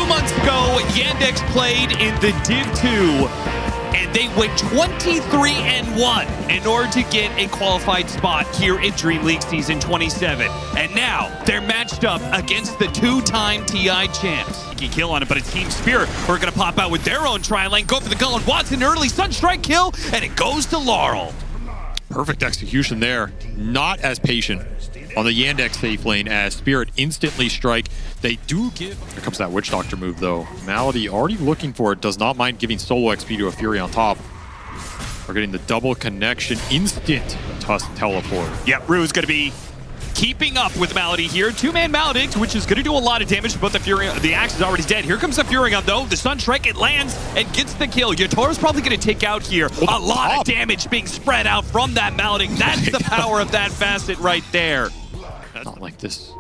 months ago, Yandex played in the Div 2, and they went 23-1 in order to get a qualified spot here in DreamLeague Season 27. And now, they're matched up against the two-time TI champs. He can kill on it, but it's Team Spirit who are going to pop out with their own tri-lane, go for the Gull and Watson, early Sunstrike kill, and it goes to Laurel. Perfect execution there. Not as patient on the Yandex safe lane as Spirit instantly strike. They do give... Here comes that Witch Doctor move, though. Malady already looking for it. Does not mind giving solo XP to a Fury on top. We're getting the double connection. Instant Tusk teleport. Yep, Rue's going to be keeping up with Malady here. Two-man Maledict, which is going to do a lot of damage, but the Fury, the Axe is already dead. Here comes the Furion, though. The Sunstrike, it lands and gets the kill. Yatoro's probably going to take out here. A lot of damage being spread out from that Maledict. That's the power of that facet right there. Not like this.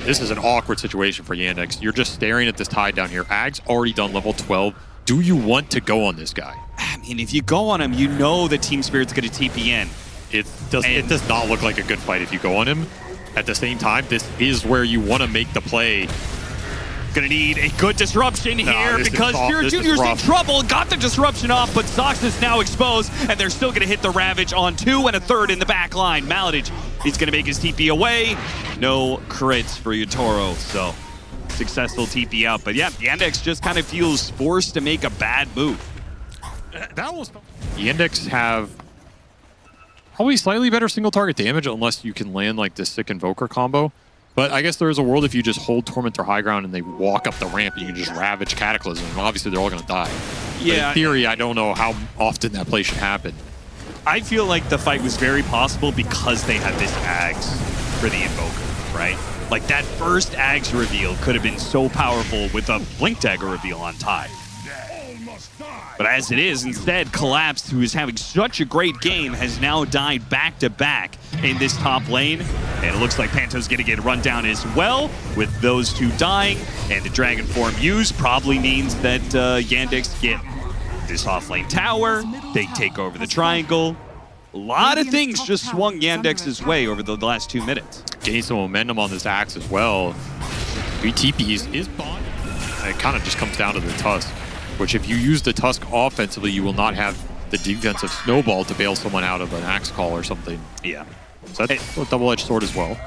This is an awkward situation for Yandex. You're just staring at this tide down here. Ag's already done level 12. Do you want to go on this guy? I mean, if you go on him, you know that Team Spirit's going to TP in. It does not look like a good fight if you go on him. At the same time, this is where you want to make the play. Gonna need a good disruption here because Spirit Jr.'s in trouble. Got the disruption off, but Sox is now exposed, and they're still gonna hit the Ravage on 2 and a 3rd in the back line. Maladich, he's gonna make his TP away. No crits for Yatoro, so successful TP out. But yeah, Yandex just kind of feels forced to make a bad move. That was... Yandex have probably slightly better single target damage unless you can land like this sick Invoker combo. But I guess there is a world if you just hold Tormentor high ground and they walk up the ramp and you can just Ravage Cataclysm. And obviously, they're all going to die. Yeah. But in theory, I don't know how often that play should happen. I feel like the fight was very possible because they had this Ags for the Invoker, right? Like, that first Ags reveal could have been so powerful with a Blink Dagger reveal on Tide. But as it is, instead, Collapse, who is having such a great game, has now died back-to-back in this top lane. And it looks like Panto's going to get run down as well, with those two dying. And the Dragon Form used probably means that Yandex get this off-lane tower. They take over the triangle. A lot of things just swung Yandex's way over the last 2 minutes. Gain some momentum on this Axe as well. BTPs is bond. It kind of just comes down to the Tusk, which if you use the Tusk offensively, you will not have the defensive snowball to bail someone out of an Axe call or something. Yeah. So that's a double-edged sword as well.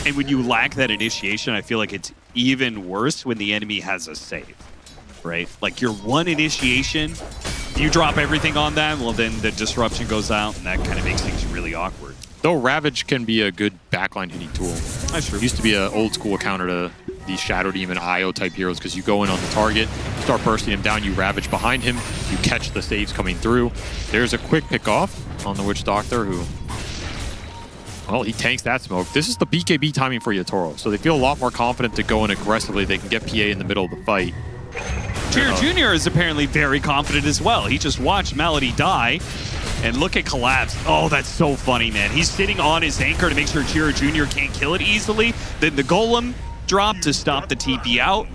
And when you lack that initiation, I feel like it's even worse when the enemy has a save, right? Like your one initiation, you drop everything on that, well then the disruption goes out and that kind of makes things really awkward. Though Ravage can be a good backline hitting tool. That's true. It used to be an old school counter to these Shadow Demon IO type heroes because you go in on the target, start bursting him down, you Ravage behind him, you catch the saves coming through. There's a quick pick off on the Witch Doctor who, well, he tanks that smoke. This is the BKB timing for Yatoro, so they feel a lot more confident to go in aggressively. They can get PA in the middle of the fight. Tyr Jr. is apparently very confident as well. He just watched Malady die. And look at Collapse. Oh, that's so funny, man. He's sitting on his anchor to make sure Tyr Jr. can't kill it easily. Then the Golem dropped to stop the TP out.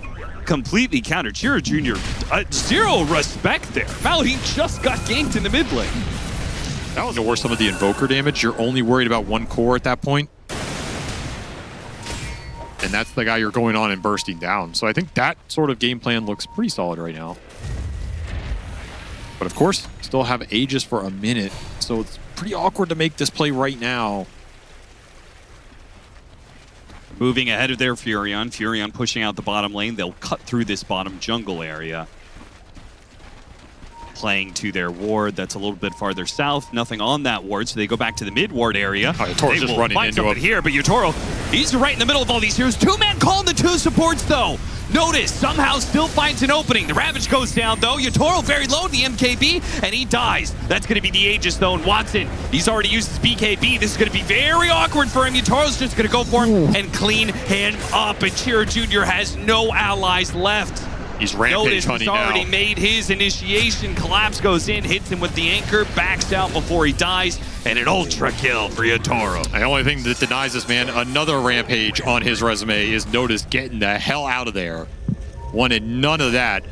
Completely countered. Tyr Jr. Zero respect there. Malady just got ganked in the mid lane. That was worth some of the Invoker damage. You're only worried about one core at that point. And that's the guy you're going on and bursting down. So I think that sort of game plan looks pretty solid right now. But of course, still have Aegis for a minute. So it's pretty awkward to make this play right now. Moving ahead of their Furion. Furion pushing out the bottom lane. They'll cut through this bottom jungle area. Playing to their ward that's a little bit farther south. Nothing on that ward, so they go back to the mid ward area. Oh, Yatoro's just running into him here, but Yatoro, he's right in the middle of all these heroes. Two-man calling the two supports, though. Notice, somehow still finds an opening. The Ravage goes down, though. Yatoro very low in the MKB, and he dies. That's going to be the Aegis, though, and Watson, he's already used his BKB. This is going to be very awkward for him. Yatoro's just going to go for him and clean him up, and Tyr Jr. has no allies left. He's rampage hunting now. He's already made his initiation. Collapse goes in, hits him with the anchor, backs out before he dies, and an ultra kill for Yatoro. The only thing that denies this man another rampage on his resume is Notice getting the hell out of there. Wanted none of that.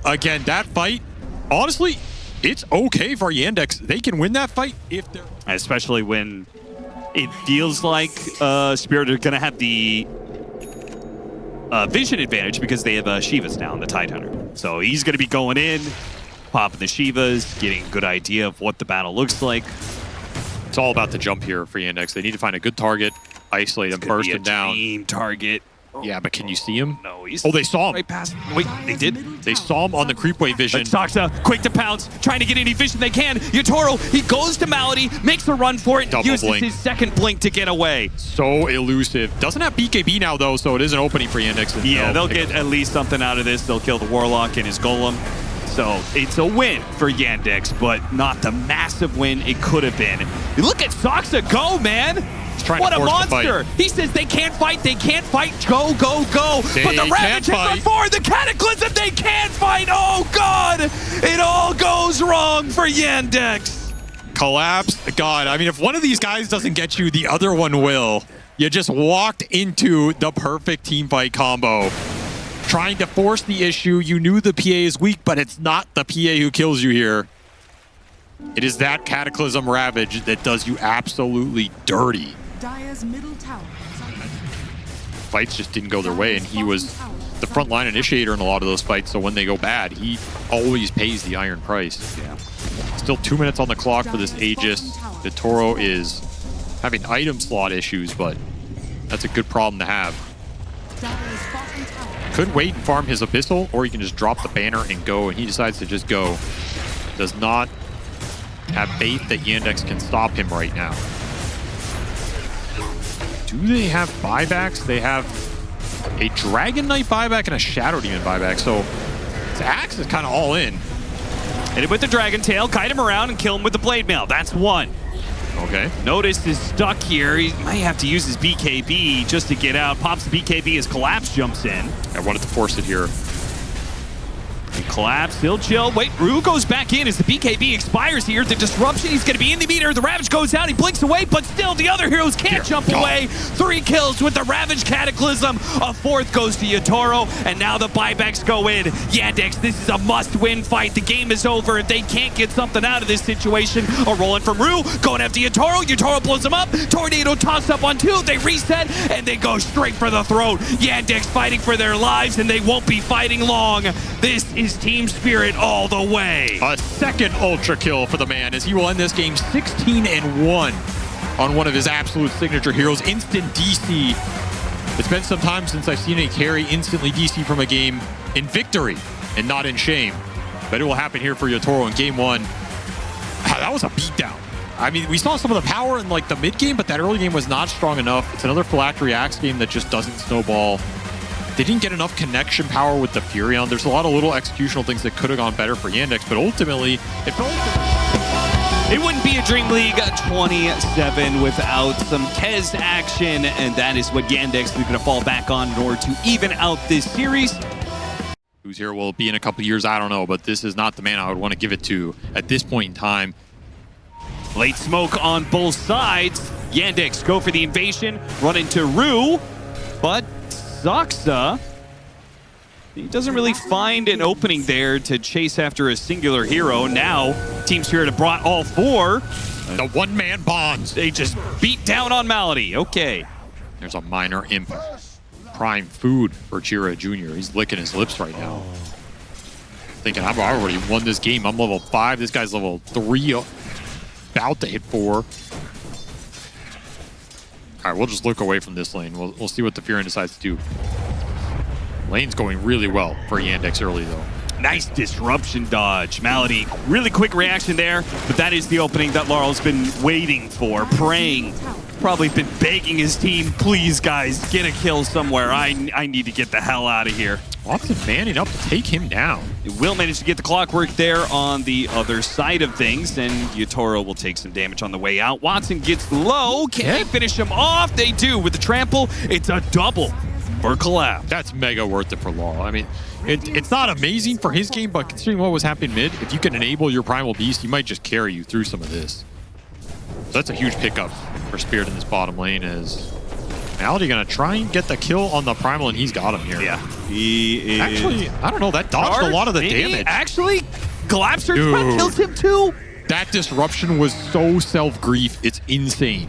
Again, that fight, honestly, it's okay for Yandex. They can win that fight if they're... Especially when it feels like Spirit are going to have the vision advantage because they have Shivas now in the Tidehunter. So he's going to be going in, popping the Shivas, getting a good idea of what the battle looks like. It's all about the jump here for Yandex. They need to find a good target, isolate him, burst him down. Dream target. Yeah, but can you see him? No, he's they saw him. Right past. Wait, they did? They saw him on the creepway vision. Soxa, quick to pounce, trying to get any vision they can. Yatoro, he goes to Malady, makes a run for it, uses his second blink to get away. So elusive. Doesn't have BKB now, though, so it is an opening for Yandex. Yeah, they'll get at least something out of this. They'll kill the Warlock and his Golem. So it's a win for Yandex, but not the massive win it could have been. Look at Soxa go, man! What a monster! He says they can't fight, go, go, go! But the Ravage is on board, the Cataclysm, they can't fight! Oh god! It all goes wrong for Yandex! Collapse, god, I mean, if one of these guys doesn't get you, the other one will. You just walked into the perfect team fight combo. Trying to force the issue, you knew the PA is weak, but it's not the PA who kills you here. It is that Cataclysm Ravage that does you absolutely dirty. Dire's middle tower. Fights just didn't go their way, and he was the frontline initiator in a lot of those fights, so when they go bad, he always pays the iron price. Yeah. Still 2 minutes on the clock for this Aegis. Vitoro is having item slot issues, but that's a good problem to have. Could wait and farm his Abyssal, or he can just drop the banner and go, and he decides to just go. Does not have faith that Yandex can stop him right now. Do they have buybacks? They have a Dragon Knight buyback and a Shadow Demon buyback, so his axe is kind of all in. Hit him with the Dragon Tail, kite him around, and kill him with the Blade Mail. That's one. Okay. Notice is stuck here. He might have to use his BKB just to get out. Pops the BKB as Collapse jumps in. I wanted to force it here. Collapse, he'll chill. Wait, Rue goes back in as the BKB expires here. The disruption, he's going to be in the meter. The Ravage goes out, he blinks away, but still the other heroes can't jump away. 3 kills with the Ravage Cataclysm. A 4th goes to Yatoro, and now the buybacks go in. Yandex, this is a must-win fight. The game is over. If they can't get something out of this situation, a rolling from Rue, going after Yatoro. Yatoro blows him up. Tornado toss up on 2. They reset, and they go straight for the throat. Yandex fighting for their lives, and they won't be fighting long. This is team spirit all the way. A second ultra kill for the man as he will end this game 16-1 on one of his absolute signature heroes, instant DC. It's been some time since I've seen a carry instantly DC from a game in victory and not in shame. But it will happen here for Yatoro in game 1. That was a beatdown. I mean, we saw some of the power in like the mid game, but that early game was not strong enough. It's another Phylactery Axe game that just doesn't snowball. They didn't get enough connection power with the Furion. There's a lot of little executional things that could have gone better for Yandex, but ultimately, it wouldn't be a DreamLeague 27 without some Tez action, and that is what Yandex is going to fall back on in order to even out this series. Who's here will be in a couple years, I don't know, but this is not the man I would want to give it to at this point in time. Late smoke on both sides. Yandex go for the invasion, run into Rue, but Soxa, he doesn't really find an opening there to chase after a singular hero. Now, Team Spirit have brought all 4. The one-man bonds. They just beat down on Malady. Okay. There's a minor imp. Prime food for Chira Jr. He's licking his lips right now. Thinking, I've already won this game. I'm level 5. This guy's level 3. About to hit 4. All right, we'll just look away from this lane. We'll see what the Furion decides to do. Lane's going really well for Yandex early, though. Nice disruption dodge. Malady, really quick reaction there, but that is the opening that Laurel's been waiting for, praying. Probably been begging his team, please, guys, get a kill somewhere. I need to get the hell out of here. Watson manning up to take him down. It will manage to get the clockwork there on the other side of things, and Yatoro will take some damage on the way out. Watson gets low. Can they finish him off? They do. With the trample, it's a double for Collapse. That's mega worth it for Law. I mean, it's not amazing for his game, but considering what was happening mid, if you can enable your Primal Beast, he might just carry you through some of this. So that's a huge pickup for Spirit in this bottom lane as Malady gonna try and get the kill on the Primal, and he's got him here. Yeah, he is. Actually, I don't know, that dodged a lot of the damage. Actually, Collapse kills him too. That disruption was so self-grief, it's insane.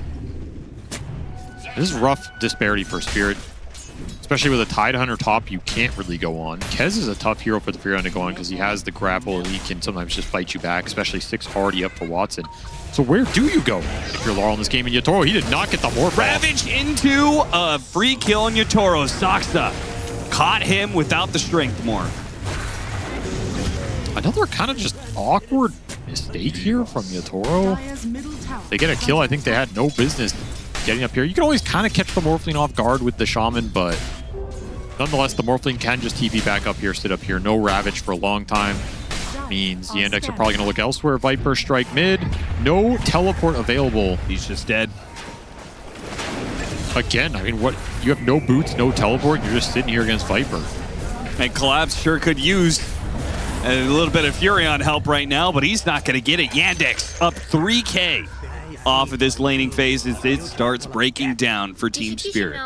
This is rough disparity for Spirit. Especially with a Tide Hunter top, you can't really go on. Kez is a tough hero for the Fear Hunter to go on because he has the grapple. He can sometimes just fight you back, especially 6 already up for Watson. So where do you go if you're Laurel in this game? And Yatoro, he did not get the morph. Ravage into a free kill on Yatoro. Saksa caught him without the strength morph. Another kind of just awkward mistake here from Yatoro. They get a kill. I think they had no business getting up here. You can always kind of catch the Morphling off guard with the Shaman, but nonetheless, the Morphling can just TP back up here, sit up here. No Ravage for a long time. Means Yandex are probably going to look elsewhere. Viper strike mid. No teleport available. He's just dead. Again, I mean, what? You have no boots, no teleport. You're just sitting here against Viper. And Collapse sure could use a little bit of Furion help right now, but he's not going to get it. Yandex up 3K off of this laning phase as it starts breaking down for Team Spirit.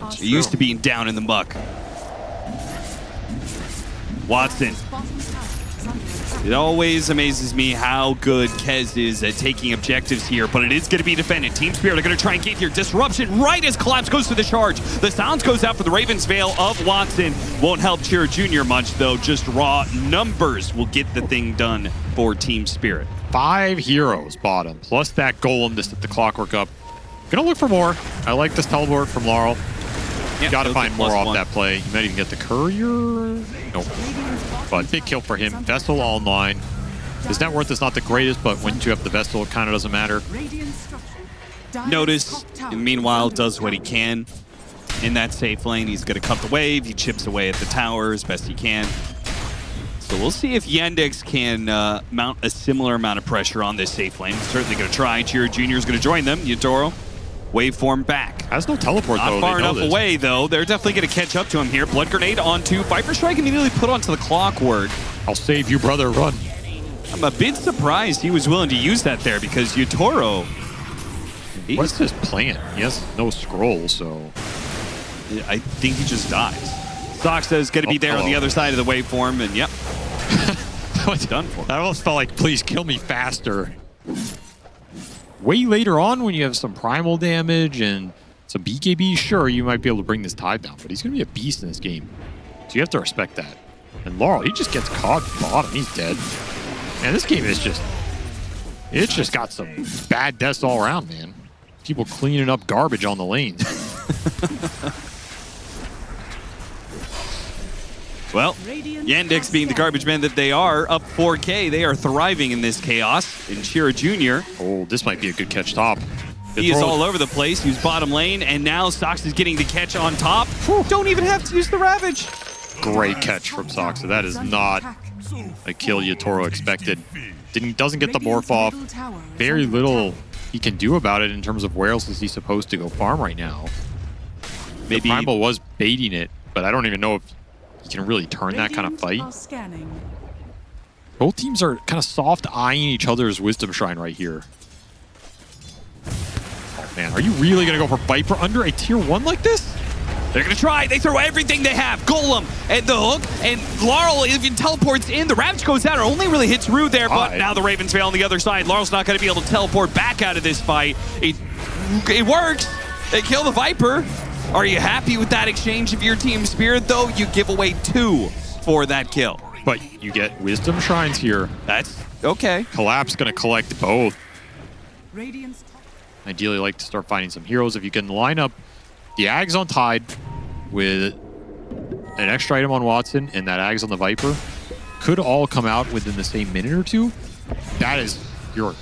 It used to being down in the muck. Watson. It always amazes me how good Kez is at taking objectives here, but it is going to be defended. Team Spirit are going to try and get here. Disruption right as Collapse goes to the charge. The silence goes out for the Raven's Veil of Watson. Won't help Chira Jr. much, though. Just raw numbers will get the thing done for Team Spirit. 5 heroes bottom, plus that Golem to set the clockwork up. Gonna look for more. I like this teleport from Laurel. Yep, Gotta find more off +1. that play. You might even get the Courier. Nope. But big kill for him. Vessel online. His net worth is not the greatest, but when you have the Vessel, it kind of doesn't matter. Notice, meanwhile, does what he can in that safe lane. He's going to cut the wave. He chips away at the tower as best he can. So we'll see if Yandex can mount a similar amount of pressure on this safe lane. He's certainly going to try. Chira Jr. is going to join them. Yatoro, waveform back. Has no teleport, though. Not far enough away, though. They're definitely going to catch up to him here. Blood Grenade onto Viper Strike, immediately put onto the clockwork. I'll save you, brother. Run. I'm a bit surprised he was willing to use that there because Yatoro... What's his plan? He has no scroll, so... I think he just dies. Saksa is going to be there on the other side of the waveform, and yep. What's done for? That almost felt like, please kill me faster. Way later on, when you have some primal damage and some BKB, sure, you might be able to bring this Tide down, but he's going to be a beast in this game. So you have to respect that. And Laurel, he just gets caught bottom. He's dead. Man, this game is just... It's just got some bad deaths all around, man. People cleaning up garbage on the lanes. Well, Yandex being the garbage men that they are, up 4K. They are thriving in this chaos. And Chira Jr. Oh, this might be a good catch top. He is all over the place. He was bottom lane, and now Sox is getting the catch on top. Don't even have to use the Ravage. Great catch from Soxa. That is not a kill Yatoro expected. Doesn't get the morph off. Very little he can do about it in terms of where else is he supposed to go farm right now. Maybe Primal was baiting it, but I don't even know if he can really turn that kind of fight. Both teams are kind of soft-eyeing each other's Wisdom Shrine right here. Oh man, are you really going to go for Viper under a tier 1 like this? They're going to try. They throw everything they have. Golem and the hook. And Laurel even teleports in. The Ravage goes out. It only really hits Rue there, but now the Raven's Veil on the other side. Laurel's not going to be able to teleport back out of this fight. It works. They kill the Viper. Are you happy with that exchange of your Team Spirit, though? You give away 2 for that kill. But you get Wisdom Shrines here. That's okay. Collapse going to collect both. Ideally, like to start finding some heroes. If you can line up the Ags on Tide with an extra item on Watson and that Ags on the Viper, could all come out within the same minute or two. That is your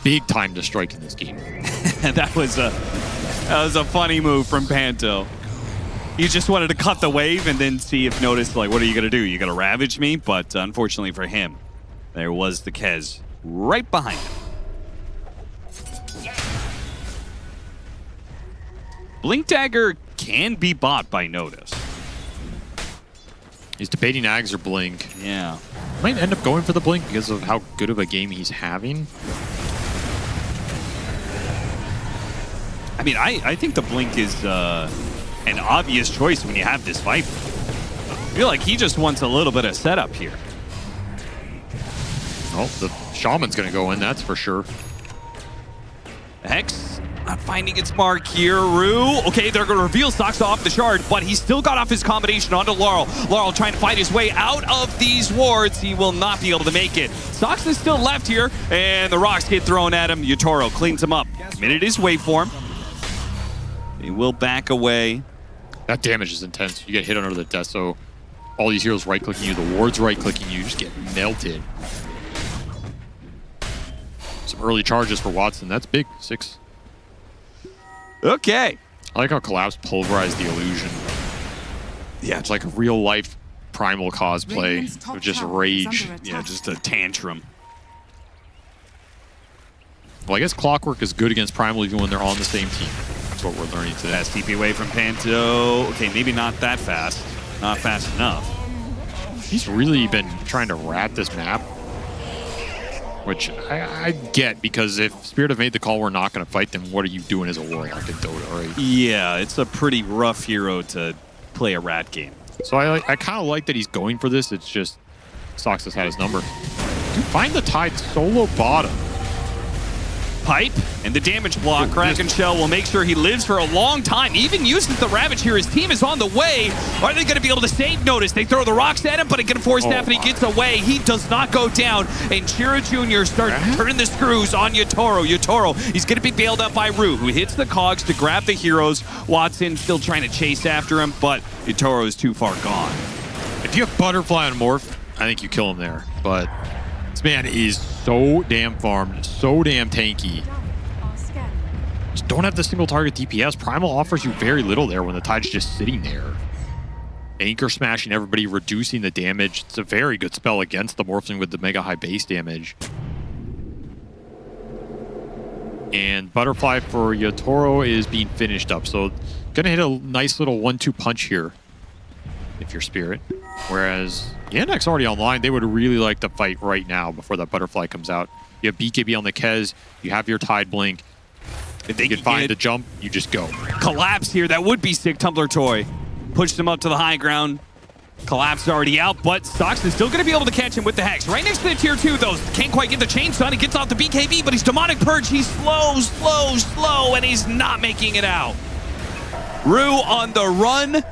big time to strike in this game. That was a funny move from Panto. He just wanted to cut the wave and then see if noticed, like, what are you going to do? You going to Ravage me? But unfortunately for him, there was the Kez right behind him. Blink Dagger can be bought by Notice. He's debating Ags or Blink. Yeah. Might end up going for the Blink because of how good of a game he's having. I mean, I think the Blink is an obvious choice when you have this Viper. I feel like he just wants a little bit of setup here. Oh, the Shaman's going to go in, that's for sure. Hex Not finding its mark here. Rue, okay, they're going to reveal Sox off the shard, but he still got off his combination onto Laurel. Laurel trying to fight his way out of these wards. He will not be able to make it. Sox is still left here, and the rocks get thrown at him. Yotaro cleans him up. Committed his waveform. He will back away. That damage is intense. You get hit under the desk, so all these heroes right-clicking you, the ward's right-clicking you, just get melted. Some early charges for Watson. That's big. 6. Okay. I like how Collapse pulverized the illusion. Yeah, It's like a real-life primal cosplay of just rage. yeah, just a tantrum. Well, I guess Clockwork is good against Primal even when they're on the same team. That's what we're learning today. Fast TP away from Panto. Okay, maybe not that fast. Not fast enough. He's really been trying to rat this map, which I get, because if Spirit have made the call we're not going to fight, then what are you doing as a Warlock in Dota, right? Yeah, it's a pretty rough hero to play a rat game. So I kind of like that he's going for this. It's just Sox has had his number. Dude, find the Tide solo bottom. Pipe and the damage block. Kraken Shell will make sure he lives for a long time. Even uses the Ravage here. His team is on the way. Are they going to be able to save notice? They throw the rocks at him, but it can force snap and he gets away. He does not go down. And Shira Jr. starts turning the screws on Yotaro. Yotaro, he's going to be bailed out by Rue, who hits the cogs to grab the heroes. Watson still trying to chase after him, but Yotaro is too far gone. If you have Butterfly on Morph, I think you kill him there. But this man is so damn farmed, so damn tanky. Just don't have the single target DPS. Primal offers you very little there when the Tide's just sitting there. Anchor smashing everybody, reducing the damage. It's a very good spell against the Morphling with the mega high base damage. And Butterfly for Yotaro is being finished up. So gonna hit a nice little 1-2 punch here if you're Spirit. Whereas Yandex already online, they would really like to fight right now before that Butterfly comes out. You have BKB on the Kez, you have your Tide Blink. If they can find the jump, you just go. Collapse here, that would be sick. Tumbler Toy pushed him up to the high ground. Collapse already out, but Sox is still going to be able to catch him with the Hex. Right next to the tier 2, though. Can't quite get the chain stun. He gets off the BKB, but he's Demonic Purge. He's slow, and he's not making it out. Rue on the run,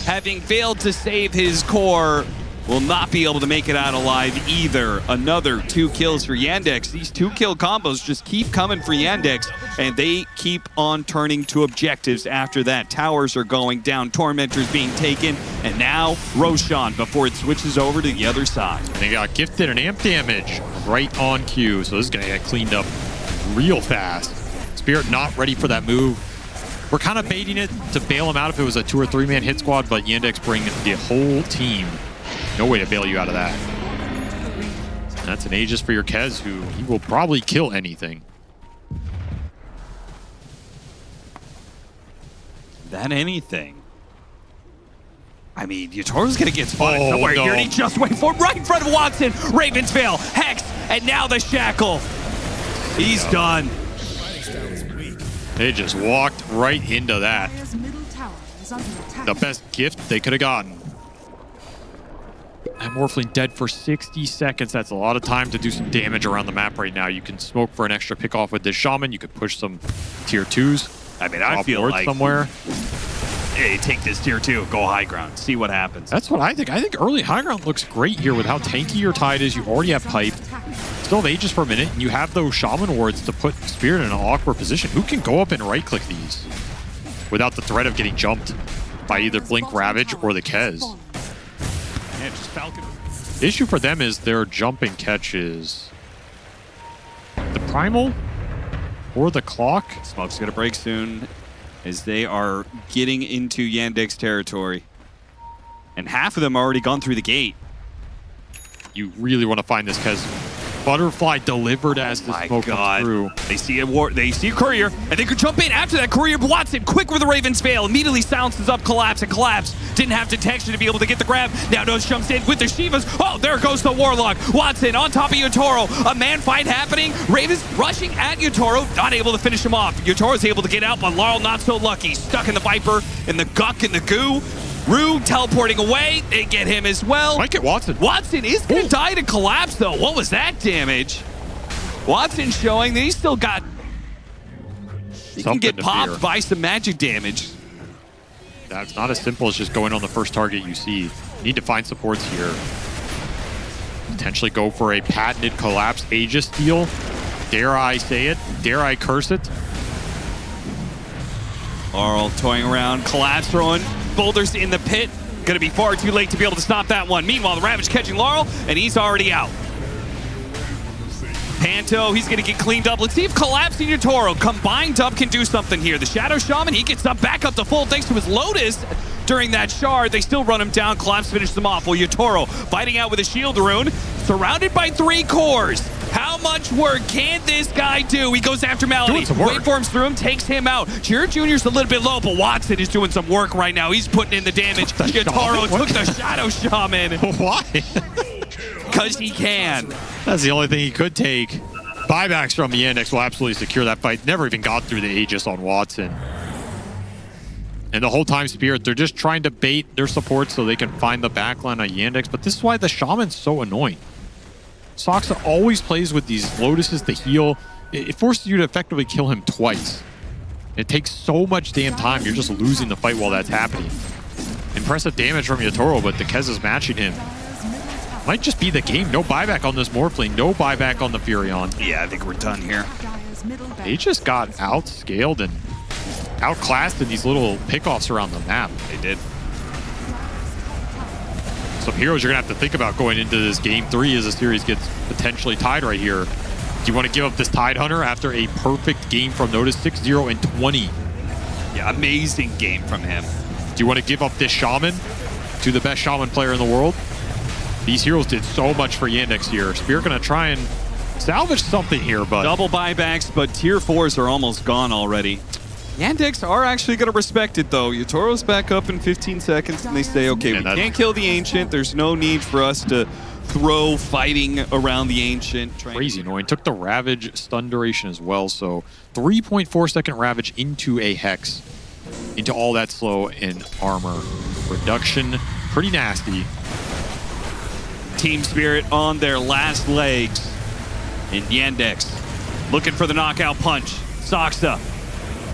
having failed to save his core, will not be able to make it out alive either. Another 2 kills for Yandex. These 2-kill combos just keep coming for Yandex, and they keep on turning to objectives after that. Towers are going down, Tormentors being taken, and now Roshan before it switches over to the other side. They got gifted an amp damage right on cue, so this is going to get cleaned up real fast. Spirit not ready for that move. We're kind of baiting it to bail him out if it was a 2 or 3 man hit squad, but Yandex bring the whole team. No way to bail you out of that. And that's an Aegis for your Kez, who he will probably kill anything. That anything. I mean, Yotaro's going to get spotted somewhere here, and he just went for right in front of Watson. Raven's Veil, Hex, and now the Shackle. He's done. They just walked right into that. The best gift they could have gotten. That Morphling dead for 60 seconds. That's a lot of time to do some damage around the map right now. You can smoke for an extra pickoff with this Shaman. You could push some tier 2s. I mean, I feel like somewhere. Hey, take this tier 2, go high ground, see what happens. That's what I think. I think early high ground looks great here with how tanky your Tide is. You already have Pipe. Still have Aegis for a minute, and you have those Shaman wards to put Spirit in an awkward position. Who can go up and right-click these without the threat of getting jumped by either Blink Ravage or the Kez? Yeah, just Falcon. The issue for them is their jumping catches the Primal or the Clock. Smoke's going to break soon as they are getting into Yandex territory. And half of them already gone through the gate. You really want to find this Kez. Butterfly delivered as the smoke comes through. They see a courier, and they could jump in after that courier. But Watson, quick with the Raven's Veil, immediately silences up Collapse, and Collapse didn't have detection to be able to get the grab. Now Nose jumps in with the Shivas. Oh, there goes the Warlock. Watson on top of Yotaro. A man fight happening. Ravens rushing at Yotaro, not able to finish him off. Yotaro's able to get out, but Laurel not so lucky. Stuck in the Viper, in the Guck, in the Goo. Rue teleporting away. They get him as well. Might get Watson. Watson is going to die to Collapse, though. What was that damage? Watson showing that he's still got He can get popped by some magic damage. That's not as simple as just going on the first target you see. You need to find supports here. Potentially go for a patented collapse Aegis steal. Dare I say it? Dare I curse it? Laurel toying around, collapse throwing boulders in the pit. Gonna be far too late to be able to stop that one. Meanwhile, the Ravage catching Laurel, and he's already out. Panto, he's gonna get cleaned up. Let's see if collapsing Yatoro combined up can do something here. The Shadow Shaman, he gets up back up to full thanks to his Lotus during that shard. They still run him down. Collapse finishes them off. Well, Yatoro fighting out with a shield rune, surrounded by 3 cores. How much work can this guy do? He goes after Malady. Waveforms through him, takes him out. Jira Jr.'s a little bit low, but Watson is doing some work right now. He's putting in the damage. Yatoro took the Shadow Shaman. Why? Because he can. That's the only thing he could take. Buybacks from the Yandex will absolutely secure that fight. Never even got through the Aegis on Watson. And the whole time, Spirit, they're just trying to bait their support so they can find the backline on Yandex. But this is why the Shaman's so annoying. Soxa always plays with these Lotuses to heal. It forces you to effectively kill him twice. It takes so much damn time. You're just losing the fight while that's happening. Impressive damage from Yatoro, but the Kez is matching him. Might just be the game. No buyback on this Morphling. No buyback on the Furion. Yeah, I think we're done here. They just got outscaled and outclassed in these little pickoffs around the map. They did. Some heroes you're going to have to think about going into this game 3 as the series gets potentially tied right here. Do you want to give up this Tide Hunter after a perfect game from Notice? 6-0 and 20. Yeah, amazing game from him. Do you want to give up this Shaman to the best Shaman player in the world? These heroes did so much for Yandex here. Spirit going to try and salvage something here, but... Double buybacks, but tier 4s are almost gone already. Yandex are actually going to respect it, though. Yatoro's back up in 15 seconds, and they say, okay, we can't kill the Ancient. There's no need for us to throw fighting around the Ancient. Crazy annoying. Took the Ravage stun duration as well, so 3.4 second Ravage into a Hex. Into all that slow and armor reduction. Pretty nasty. Team Spirit on their last legs. And Yandex looking for the knockout punch. Soxa.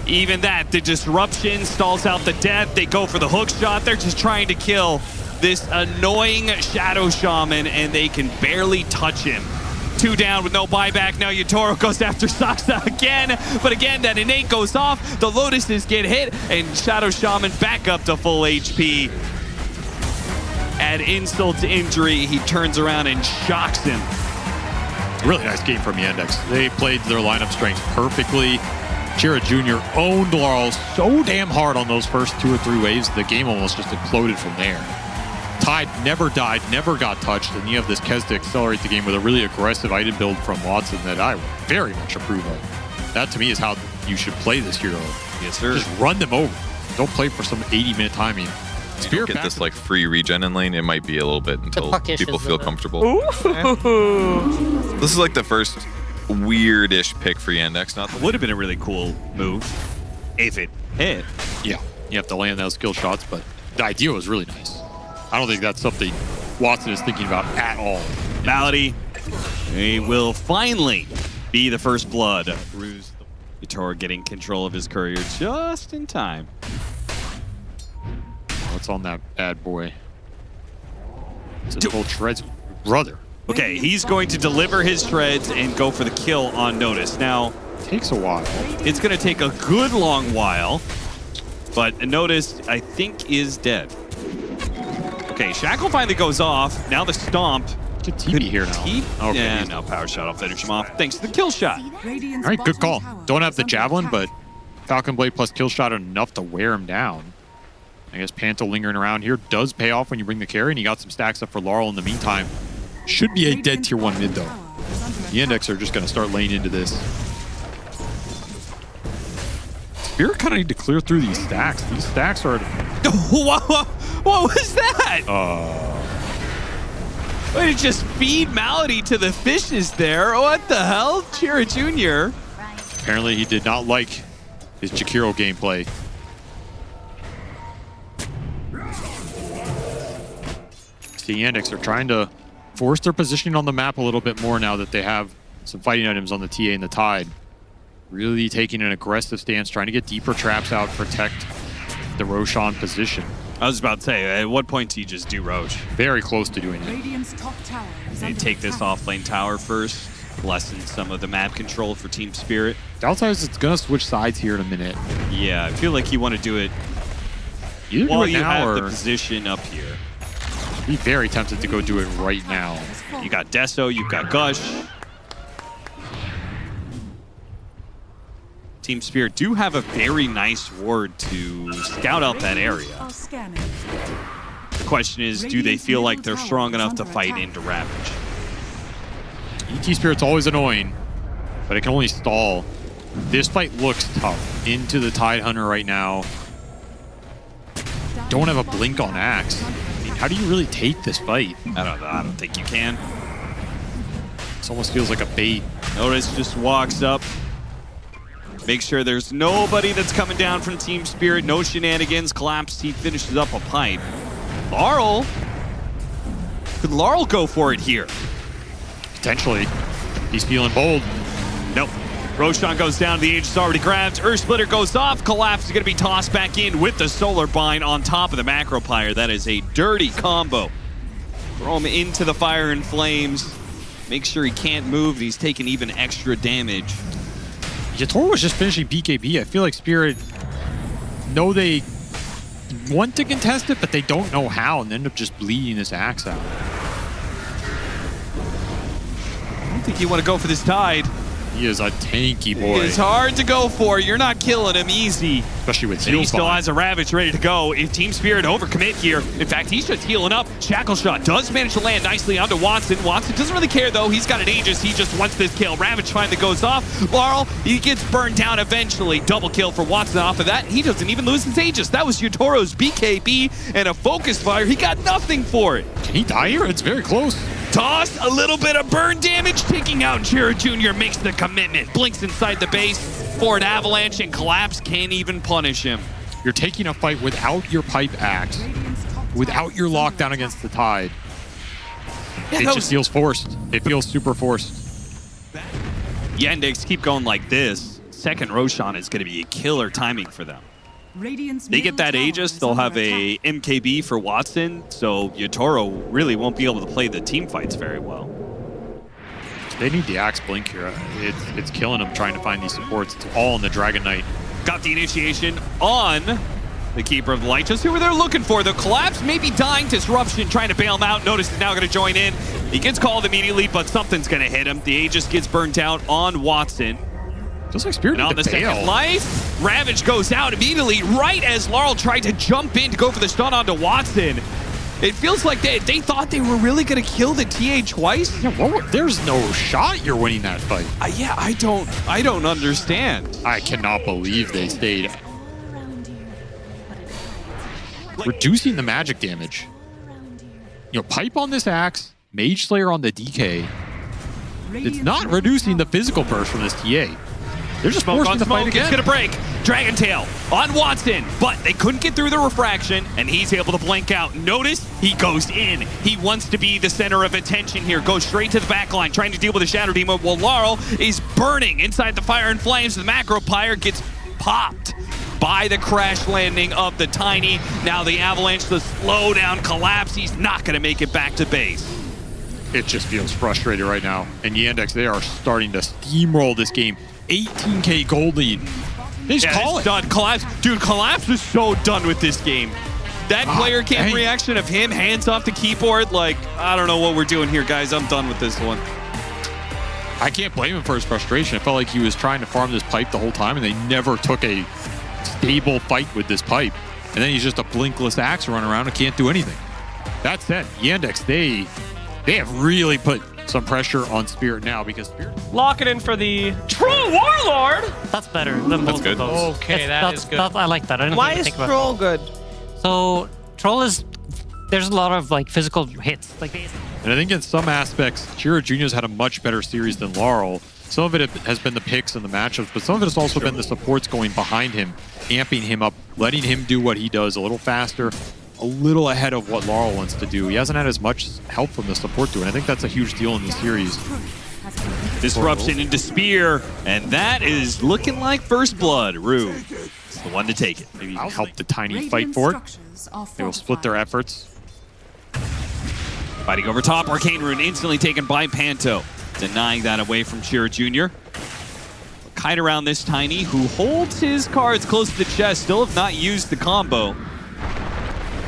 Even that, the disruption stalls out the death. They go for the hook shot. They're just trying to kill this annoying Shadow Shaman, and they can barely touch him. 2 down with no buyback. Now Yatoro goes after Soxa again. But again, that innate goes off. The Lotuses get hit, and Shadow Shaman back up to full HP. Add insult to injury, he turns around and shocks him. Really nice game from Yandex. They played their lineup strengths perfectly. Jira Jr. owned Laurel so damn hard on those first 2 or 3 waves, the game almost just imploded from there. Tide never died, never got touched, and you have this Kez to accelerate the game with a really aggressive item build from Watson that I very much approve of. That to me is how you should play this hero. Yes, sir. Just run them over. Don't play for some 80-minute timing. If you get this like free regen in lane, it might be a little bit until people feel comfortable. This is like the first weird-ish pick for Yandex. It would have been a really cool move if it hit. Yeah, you have to land those skill shots, but the idea was really nice. I don't think that's something Watson is thinking about at all. Malady, he will finally be the first blood. Yatoro getting control of his courier just in time. What's on that bad boy? It's a full treads, brother. Okay, he's going to deliver his treads and go for the kill on Notice. Now, takes a while. It's going to take a good long while, but Notice, I think, is dead. Okay, Shackle finally goes off. Now the Stomp. Get TP here now. Okay, yeah, now Power Shot will finish him off thanks to the kill shot. All right, good call. Don't have the Javelin, but Falcon Blade plus kill shot enough to wear him down. I guess Panto lingering around here does pay off when you bring the carry, and you got some stacks up for Laurel in the meantime. Should be a dead tier 1 mid, though. The Yandex are just going to start laying into this. Spirit kind of need to clear through these stacks. These stacks are... What was that? Way to just feed Malady to the fishes there. What the hell? Jira Jr. Apparently he did not like his Jakiro gameplay. The Yandex are trying to force their positioning on the map a little bit more now that they have some fighting items on the TA and the Tide. really taking an aggressive stance, trying to get deeper traps out, protect the Roshan position. I was about to say, at what point do you just do Roche? Very close to doing it. Radiant's top tower is You under take this attack. off lane tower first, lessen some of the map control for Team Spirit. Downside is it's going to switch sides here in a minute. Yeah, I feel like you want to do it Either do while it you now have the or position up here. be very tempted to go do it right now. You got Deso, you've got Gush. Team Spirit do have a very nice ward to scout out that area. Are scanning. The question is, do they feel like they're strong enough to fight into Ravage? ET Spirit's always annoying, but it can only stall. This fight looks tough. Into the Tidehunter right now. Don't have a blink on Axe. I mean, how do you really take this fight? I don't know. I don't think you can. This almost feels like a bait. Notice just walks up. Make sure there's nobody that's coming down from Team Spirit. No shenanigans. Collapse. He finishes up a pipe. Laurel. Could Laurel go for it here? Potentially. He's feeling bold. Nope. Roshan goes down. The Aegis already grabbed. Earth Splitter goes off. Collapse is going to be tossed back in with the Solar Bind on top of the Macro Pyre. That is a dirty combo. Throw him into the fire and flames. Make sure he can't move. He's taking even extra damage. Yatoro was just finishing BKB. I feel like Spirit know they want to contest it, but they don't know how, and end up just bleeding this Axe out. I don't think you want to go for this Tide. He is a tanky boy. It's hard to go for. You're not killing him easy. Especially with And he heals still behind. has a Ravage ready to go. If Team Spirit overcommit here, in fact, he's just healing up. Shackle Shot does manage to land nicely onto Watson. Watson doesn't really care, though. He's got an Aegis. He just wants this kill. Ravage finally goes off. Laurel, he gets burned down eventually. Double kill for Watson off of that. He doesn't even lose his Aegis. That was Yatoro's BKB and a focus fire. He got nothing for it. Can he die here? It's very close. Toss, a little bit of burn damage, taking out Jira Jr. makes the commitment. Blinks inside the base for an avalanche, and Collapse can't even punish him. You're taking a fight without your pipe axe, without your lockdown against the Tide. It just feels forced. It feels super forced. Yandex keep going like this. Second Roshan is going to be a killer timing for them. They get that Aegis, they'll have a MKB for Watson, so Yatoro really won't be able to play the team fights very well. They need the Axe Blink here. It's killing them trying to find these supports. It's all in the Dragon Knight. Got the initiation on the Keeper of the Light. Just who they're looking for. The Collapse may be dying. Disruption trying to bail him out. Notice is now going to join in. He gets called immediately, but something's going to hit him. The Aegis gets burnt out on Watson. Feels like Spirit And on the second life, Ravage goes out immediately right as Laurel tried to jump in to go for the stun onto Watson. It feels like they thought they were really going to kill the TA twice. Yeah, there's no shot you're winning that fight. Yeah, I don't understand. I cannot believe they stayed. Reducing the magic damage. You know, pipe on this Axe, Mage Slayer on the DK. It's not reducing the physical burst from this TA. They're just forcing the fight again. It's going to break. Dragon Tail on Watson, but they couldn't get through the refraction, and he's able to blink out. Notice he goes in. He wants to be the center of attention here. Goes straight to the back line, trying to deal with the Shadow Demon, while Laurel is burning inside the fire and flames. The Macro Pyre gets popped by the crash landing of the Tiny. Now the Avalanche, the slow down Collapse. He's not going to make it back to base. It just feels frustrated right now. And Yandex, they are starting to steamroll this game. 18K gold lead. They just call it. Done. Collapse. Dude, Collapse is so done with this game. That player cam dang. reaction of him, hands off the keyboard, like, I don't know what we're doing here, guys. I'm done with this one. I can't blame him for his frustration. It felt like he was trying to farm this pipe the whole time, and they never took a stable fight with this pipe. And then he's just a blinkless Axe running around and can't do anything. That said, Yandex, they have really put some pressure on Spirit now because Spirit... Lock it in for the Troll Warlord. That's better than both good. of those. Okay, that's good. I like that. I didn't Why even is think about Troll good? So Troll is there's a lot of like physical hits. Like And I think in some aspects, Jira Jr.'s had a much better series than Laurel. Some of it has been the picks and the matchups, but some of it has also been the supports going behind him, amping him up, letting him do what he does a little faster, a little ahead of what Laurel wants to do. He hasn't had as much help from the support to it. I think that's a huge deal in the series. Disruption into Spear, and that is looking like first blood. Rue is the one to take it. Maybe help the Tiny fight for it. They will split their efforts. Fighting over top, Arcane Rune instantly taken by Panto. Denying that away from Chira Jr. Kite around this Tiny, who holds his cards close to the chest, still have not used the combo.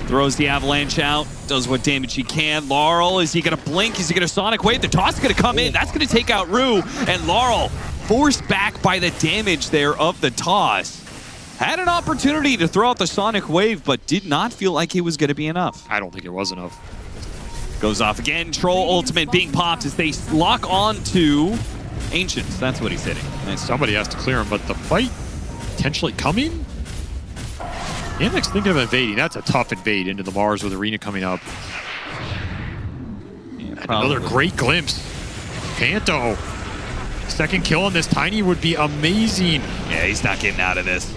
Throws the Avalanche out, does what damage he can. Laurel, is he going to blink? Is he going to Sonic Wave? The toss is going to come in. That's going to take out Rue. And Laurel, forced back by the damage there of the toss. Had an opportunity to throw out the Sonic Wave, but did not feel like it was going to be enough. I don't think it was enough. Goes off again. Troll ultimate being popped as they lock on to Ancients. That's what he's hitting. And somebody has to clear him, but the fight potentially coming? Yandex thinking of invading. That's a tough invade into the Mars with Arena coming up. Yeah, and another great glimpse. Panto. Second kill on this Tiny would be amazing. Yeah, he's not getting out of this.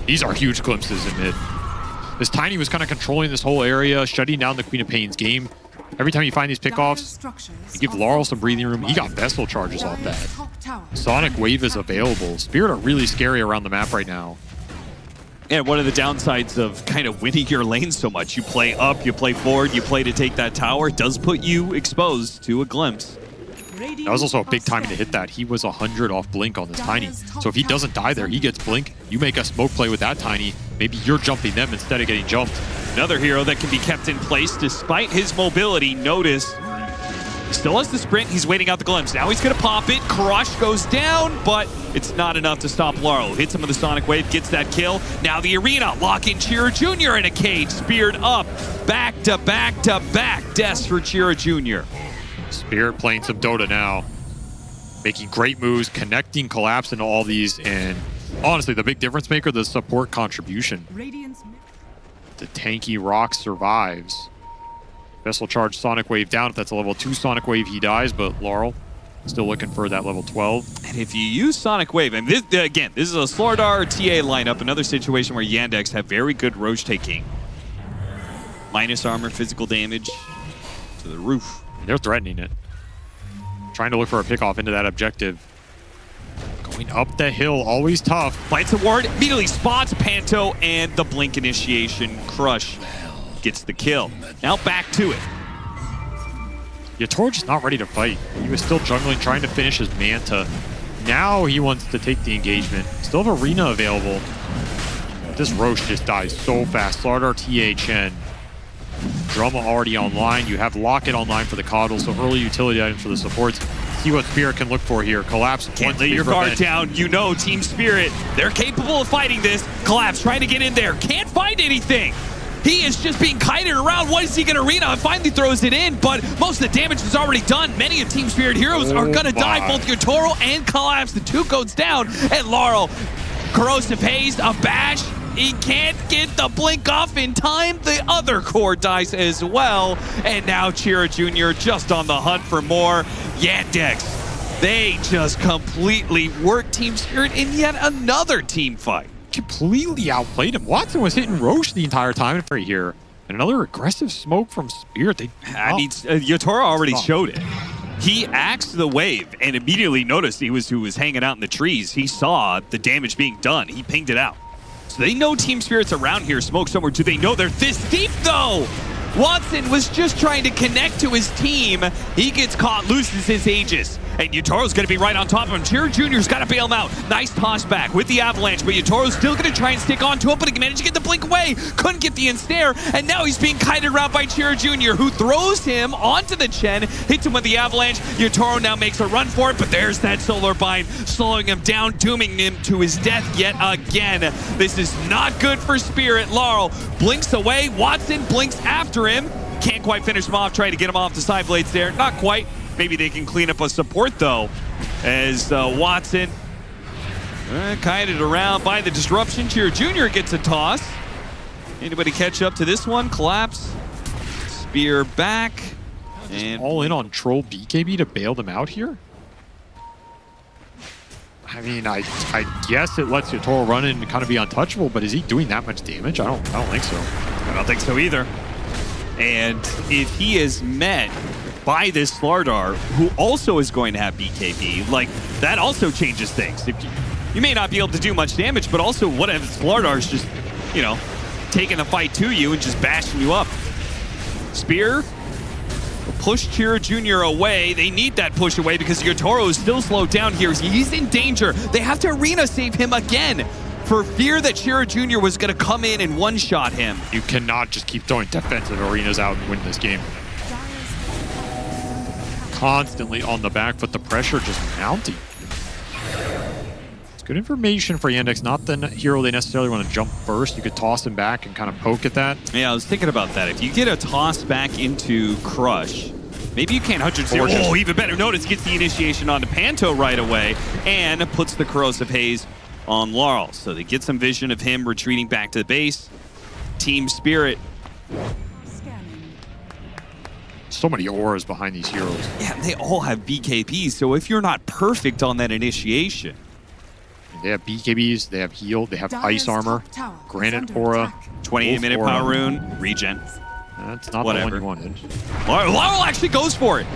These are huge glimpses in mid. This Tiny was kind of controlling this whole area, shutting down the Queen of Pain's game. Every time you find these pickoffs, you give Laurel some breathing room. He got Vessel charges off that. Sonic Wave is available. Spirit are really scary around the map right now. Yeah, one of the downsides of kind of winning your lane so much. You play up, you play forward, you play to take that tower. It does put you exposed to a glimpse. That was also a big timing to hit that. He was 100 off Blink on this Tiny. So if he doesn't die there, he gets Blink. You make a smoke play with that Tiny. Maybe you're jumping them instead of getting jumped. Another hero that can be kept in place despite his mobility. Notice, he still has the sprint. He's waiting out the glimpse. Now he's going to pop it. Crush goes down, but it's not enough to stop Laurel. Hits him with a Sonic Wave, gets that kill. Now the Arena, lock in Chira Jr. in a cage. Speared up, back to back to back. Deaths for Chira Jr. Spirit playing some Dota now. Making great moves, connecting Collapse into all these, and honestly, the big difference maker, the support contribution. The tanky Rock survives. Vessel charge Sonic Wave down. If that's a level 2 Sonic Wave, he dies, but Laurel still looking for that level 12. And if you use Sonic Wave, and this, again, this is a Slardar TA lineup, another situation where Yandex have very good roach taking. Minus armor, physical damage to the roof. They're threatening it. Trying to look for a pickoff into that objective. Going up the hill, always tough. Fights a ward, immediately spots Panto, and the blink initiation. Crush gets the kill. Now back to it. Yatoro just not ready to fight. He was still jungling, trying to finish his Manta. Now he wants to take the engagement. Still have Arena available. This Roche just dies so fast. Slardar THN. Drama already online. You have Locket online for the Coddle, so early utility items for the supports. See what Spirit can look for here. Collapse. Can't lay your guard down. You know Team Spirit, they're capable of fighting this. Collapse trying to get in there. Can't find anything. He is just being kited around. What is he going to Arena? Finally throws it in, but most of the damage is already done. Many of Team Spirit heroes are going to die. Both Yotoro and Collapse. The two goes down. And Laurel, corrosive haze, a bash. He can't get the blink off in time. The other core dies as well. And now Chira Jr. just on the hunt for more. Yandex, they just completely worked Team Spirit in yet another team fight. Completely outplayed him. Watson was hitting Roche the entire time right here. And another aggressive smoke from Spirit. Yotoro already showed it. He axed the wave and immediately noticed who was hanging out in the trees. He saw the damage being done. He pinged it out. So they know Team Spirit's around here, smoke somewhere. Do they know they're this deep, though? Watson was just trying to connect to his team. He gets caught, loses his Aegis. And Yotoro's going to be right on top of him. Chira Jr.'s got to bail him out. Nice toss back with the Avalanche, but Yotoro's still going to try and stick onto it, but he managed to get the blink away. Couldn't get the ensnare, and now he's being kited around by Chira Jr., who throws him onto the Chen, hits him with the Avalanche. Yotoro now makes a run for it, but there's that Solar Bind, slowing him down, dooming him to his death yet again. This is not good for Spirit. Laurel blinks away. Watson blinks after him. Can't quite finish him off, trying to get him off the side blades there. Not quite. Maybe they can clean up a support, though, as Watson kited around by the disruption. Chira Jr. gets a toss. Anybody catch up to this one? Collapse. Spear back. And all in on Troll BKB to bail them out here? I mean, I guess it lets Yotoro run in and kind of be untouchable, but is he doing that much damage? I don't think so. I don't think so either. And if he is met by this Slardar, who also is going to have BKB, like, that also changes things. If you may not be able to do much damage, but also what if Slardar's just, you know, taking the fight to you and just bashing you up. Spear will push Chira Jr. away. They need that push away because Yotaro is still slowed down here. He's in danger. They have to arena save him again for fear that Chira Jr. was going to come in and one-shot him. You cannot just keep throwing defensive arenas out and win this game. Constantly on the back foot, the pressure just mounting. It's good information for Yandex. Not the hero they necessarily want to jump first. You could toss him back and kind of poke at that. Yeah, I was thinking about that. If you get a toss back into Crush, maybe you can't 100-0. Oh, even better. Notice gets the initiation onto Panto right away and puts the corrosive haze on Laurel. So they get some vision of him retreating back to the base. Team Spirit. So many auras behind these heroes. Yeah, they all have BKBs, so if you're not perfect on that initiation. They have BKBs, they have heal, they have ice armor, granite aura, 28-minute power rune, regen. That's not whatever the one you wanted. Laurel actually goes for it.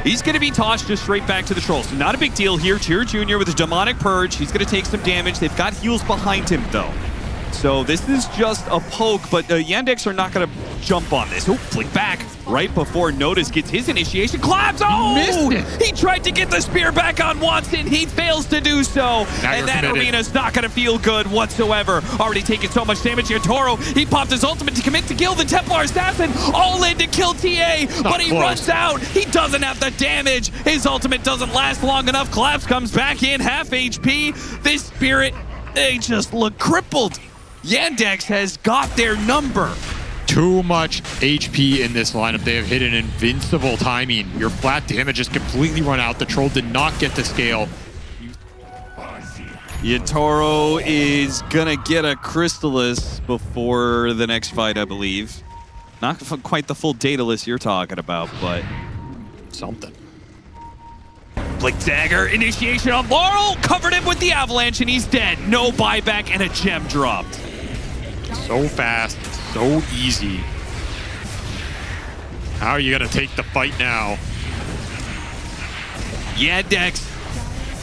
He's going to be tossed just straight back to the Trolls. So not a big deal here. Chira Jr. with a demonic purge. He's going to take some damage. They've got heals behind him, though. So this is just a poke, but the Yandex are not going to jump on this. Oh, flick back right before Notice gets his initiation. Collapse! Oh! Missed it. He tried to get the spear back on Watson. He fails to do so. And that arena's not going to feel good whatsoever. Already taking so much damage here. Toro, he popped his ultimate to commit to kill the Templar Assassin. All in to kill TA, but he runs out. He doesn't have the damage. His ultimate doesn't last long enough. Collapse comes back in, half HP. This Spirit, they just look crippled. Yandex has got their number. Too much HP in this lineup. They have hit an invincible timing. Your flat damage is completely run out. The Troll did not get the scale. Yotaro is gonna get a Crystallis before the next fight, I believe. Not quite the full Daedalus you're talking about, but something. Blink Dagger, initiation on Laurel, covered him with the avalanche, and he's dead. No buyback, and a gem dropped. So fast, so easy. How are you gonna take the fight now? Yandex,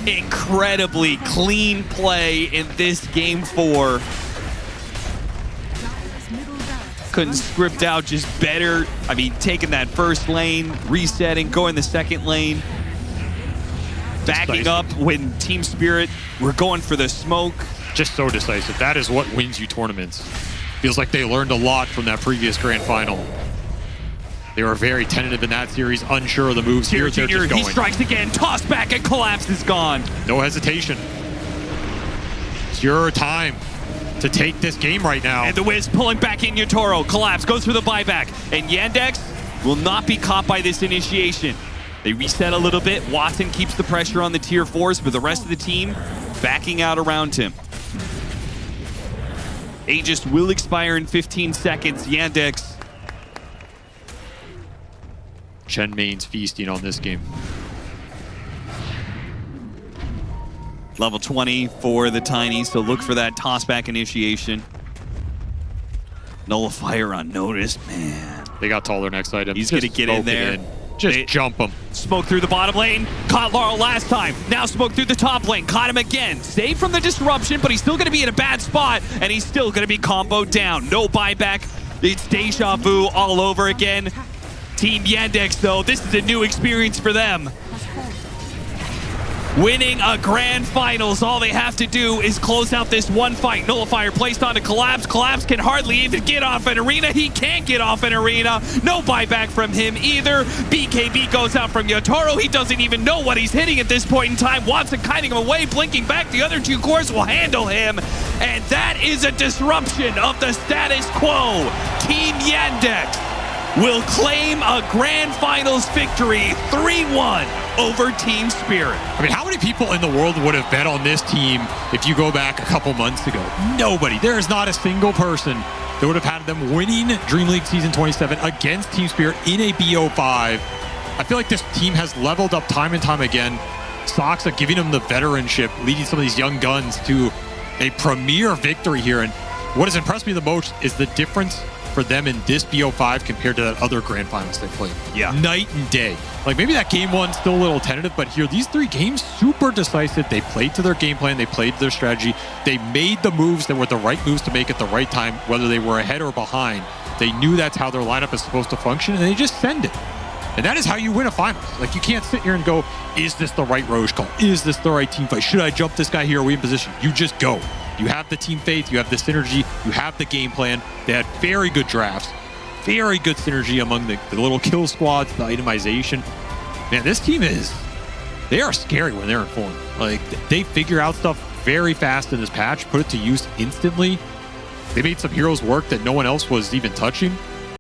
incredibly clean play in this game 4. Couldn't script out, just better. I mean, taking that first lane, resetting, going the second lane. Backing up when Team Spirit were going for the smoke. Just so decisive. That is what wins you tournaments. Feels like they learned a lot from that previous grand final. They were very tentative in that series, unsure of the moves. Here they're just going. He strikes again, toss back, and Collapse is gone. No hesitation. It's your time to take this game right now. And the Wiz pulling back in Yotaro. Collapse goes for the buyback. And Yandex will not be caught by this initiation. They reset a little bit. Watson keeps the pressure on the tier 4s, but the rest of the team backing out around him. Aegis will expire in 15 seconds. Yandex. Chen Main's feasting on this game. Level 20 for the Tiny, so look for that toss-back initiation. Nullifier on Notice, man. They got taller next item. He's going to get in there. Just jump him. Smoke through the bottom lane. Caught Laurel last time. Now smoke through the top lane. Caught him again. Saved from the disruption, but he's still going to be in a bad spot, and he's still going to be comboed down. No buyback. It's deja vu all over again. Team Yandex, though, this is a new experience for them. Winning a grand finals, all they have to do is close out this one fight. Nullifier placed onto Collapse. Collapse can hardly even get off an arena. He can't get off an arena. No buyback from him either. BKB goes out from Yotaro. He doesn't even know what he's hitting at this point in time. Watson kiting him away, blinking back. The other two cores will handle him. And that is a disruption of the status quo. Team Yandex will claim a grand finals victory 3-1 over Team Spirit. I mean, how many people in the world would have bet on this team if you go back a couple months ago? Nobody. There is not a single person that would have had them winning DreamLeague Season 27 against Team Spirit in a BO5. I feel like this team has leveled up time and time again. Soxa giving them the veteranship, leading some of these young guns to a premier victory here. And what has impressed me the most is the difference for them in this BO5 compared to that other grand finals they played. Yeah. Night and day. Like maybe that game one's still a little tentative, but here, these 3 games, super decisive. They played to their game plan. They played to their strategy. They made the moves that were the right moves to make at the right time, whether they were ahead or behind. They knew that's how their lineup is supposed to function, and they just send it. And that is how you win a finals. Like, you can't sit here and go, is this the right Roche call? Is this the right team fight? Should I jump this guy here? Are we in position? You just go. You have the team faith. You have the synergy. You have the game plan. They had very good drafts. Very good synergy among the little kill squads, the itemization. Man, this team they are scary when they're in form. Like, they figure out stuff very fast in this patch, put it to use instantly. They made some heroes work that no one else was even touching.